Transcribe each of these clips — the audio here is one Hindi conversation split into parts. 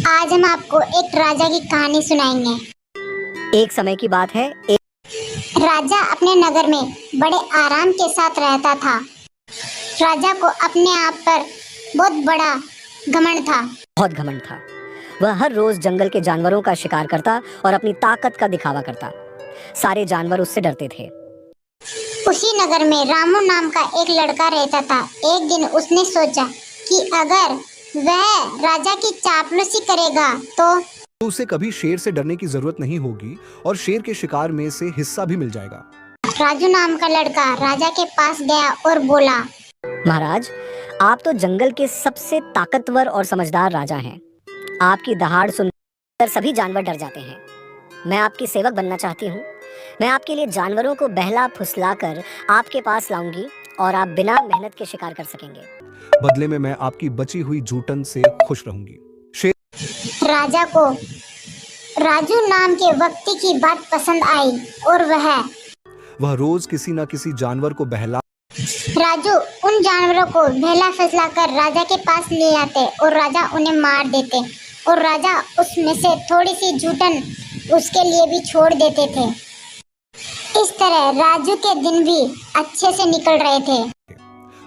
आज हम आपको एक राजा की कहानी सुनाएंगे। एक समय की बात है। एक राजा अपने नगर में बड़े आराम के साथ रहता था। राजा को अपने आप पर बहुत बड़ा घमंड था। बहुत घमंड था। वह हर रोज जंगल के जानवरों का शिकार करता और अपनी ताकत का दिखावा करता। सारे जानवर उससे डरते थे। उसी नगर में रामू नाम का एक लड़का रहता था। एक दिन उसने सोचा कि अगर वह राजा की चापलूसी करेगा तो उसे कभी शेर से डरने की जरूरत नहीं होगी और शेर के शिकार में से हिस्सा भी मिल जाएगा। राजू नाम का लड़का राजा के पास गया और बोला, महाराज, आप तो जंगल के सबसे ताकतवर और समझदार राजा हैं। आपकी दहाड़ सुनकर सभी जानवर डर जाते हैं। मैं आपकी सेवक बनना चाहती हूँ। मैं आपके लिए जानवरों को बहला फुसलाकर आपके पास लाऊंगी और आप बिना मेहनत के शिकार कर सकेंगे। बदले में मैं आपकी बची हुई जूठन से खुश रहूंगी। शेर राजा को राजू नाम के व्यक्ति की बात पसंद आई और वह रोज किसी न किसी जानवर को बहला राजू उन जानवरों को बहला फुसला कर राजा के पास ले आते और राजा उन्हें मार देते और राजा उसमें से थोड़ी सी जूठन उसके लिए भी छोड़ देते थे। इस तरह राजू के दिन भी अच्छे से निकल रहे थे।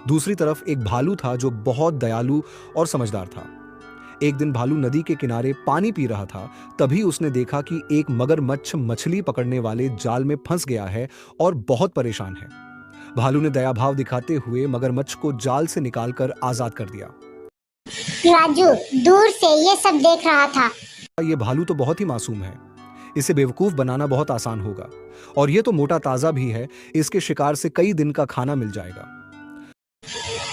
दूसरी तरफ एक भालू था जो बहुत दयालु और समझदार था। एक दिन भालू नदी के किनारे पानी पी रहा था। तभी उसने देखा कि एक मगरमच्छ मछली पकड़ने वाले जाल में फंस गया है और बहुत परेशान है। भालू ने दया भाव दिखाते हुए मगरमच्छ को जाल से निकालकर आजाद कर दिया। राजू दूर से ये सब देख रहा था। ये भालू तो बहुत ही मासूम है। इसे बेवकूफ बनाना बहुत आसान होगा और ये तो मोटा ताजा भी है। इसके शिकार से कई दिन का खाना मिल जाएगा।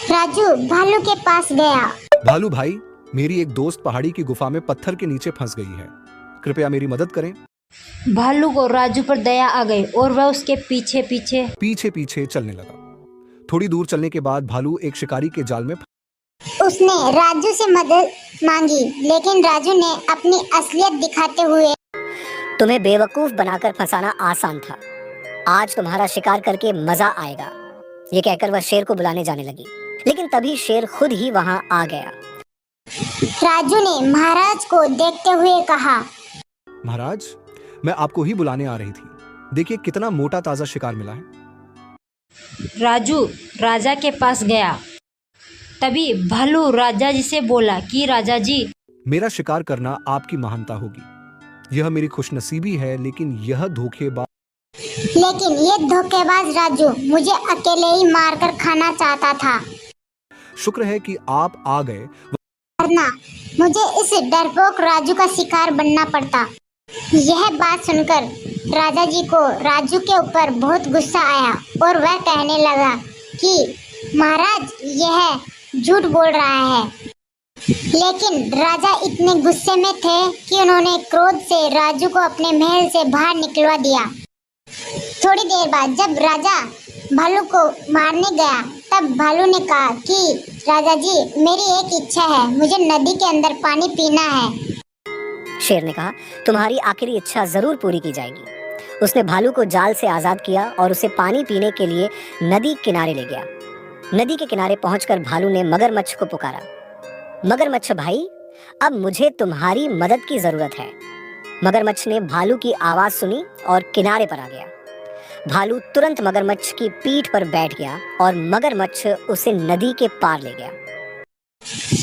राजू भालू के पास गया। भालू भाई, मेरी एक दोस्त पहाड़ी की गुफा में पत्थर के नीचे फंस गई है। कृपया मेरी मदद करें। भालू को राजू पर दया आ गई और वह उसके पीछे पीछे चलने लगा। थोड़ी दूर चलने के बाद भालू एक शिकारी के जाल में उसने राजू से मदद मांगी, लेकिन राजू ने अपनी असलियत दिखाते हुए तुम्हें बेवकूफ बनाकर फंसाना आसान था। आज तुम्हारा शिकार करके मजा आएगा। ये कहकर वह शेर को बुलाने जाने लगी, लेकिन तभी शेर खुद ही वहां आ गया। राजू ने महाराज को देखते हुए कहा, महाराज, मैं आपको ही बुलाने आ रही थी। देखिए कितना मोटा ताजा शिकार मिला है। राजू राजा के पास गया। तभी भालू राजा जी से बोला कि राजा जी, मेरा शिकार करना आपकी महानता होगी। यह मेरी खुशनसीबी है, लेकिन ये धोखेबाज राजू मुझे अकेले ही मारकर खाना चाहता था। शुक्र है कि आप आ गए, वरना मुझे इस डरपोक राजू का शिकार बनना पड़ता। यह बात सुनकर राजा जी को राजू के ऊपर बहुत गुस्सा आया और वह कहने लगा कि महाराज यह झूठ बोल रहा है। लेकिन राजा इतने गुस्से में थे कि उन्होंने क्रोध से राजू को अपने महल से बाहर निकलवा दिया। थोड़ी देर बाद जब राजा भालू को मारने गया, तब भालू ने कहा कि राजा जी, मेरी एक इच्छा है, मुझे नदी के अंदर पानी पीना है। शेर ने कहा, तुम्हारी आखिरी इच्छा जरूर पूरी की जाएगी। उसने भालू को जाल से आजाद किया और उसे पानी पीने के लिए नदी किनारे ले गया। नदी के किनारे पहुंचकर भालू ने मगरमच्छ को पुकारा, मगरमच्छ भाई, अब मुझे तुम्हारी मदद की जरूरत है। मगरमच्छ ने भालू की आवाज सुनी और किनारे पर आ गया। भालू तुरंत मगरमच्छ की पीठ पर बैठ गया और मगरमच्छ उसे नदी के पार ले गया।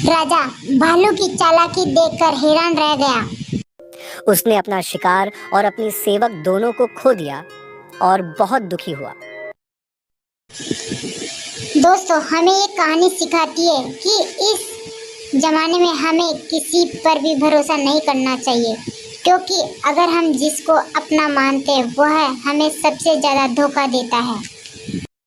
राजा भालू की चालाकी देखकर हैरान रह गया। उसने अपना शिकार और अपनी सेवक दोनों को खो दिया और बहुत दुखी हुआ। दोस्तों, हमें ये कहानी सिखाती है कि इस जमाने में हमें किसी पर भी भरोसा नहीं करना चाहिए, क्योंकि अगर हम जिसको अपना मानते हैं वह हमें सबसे ज्यादा धोखा देता है।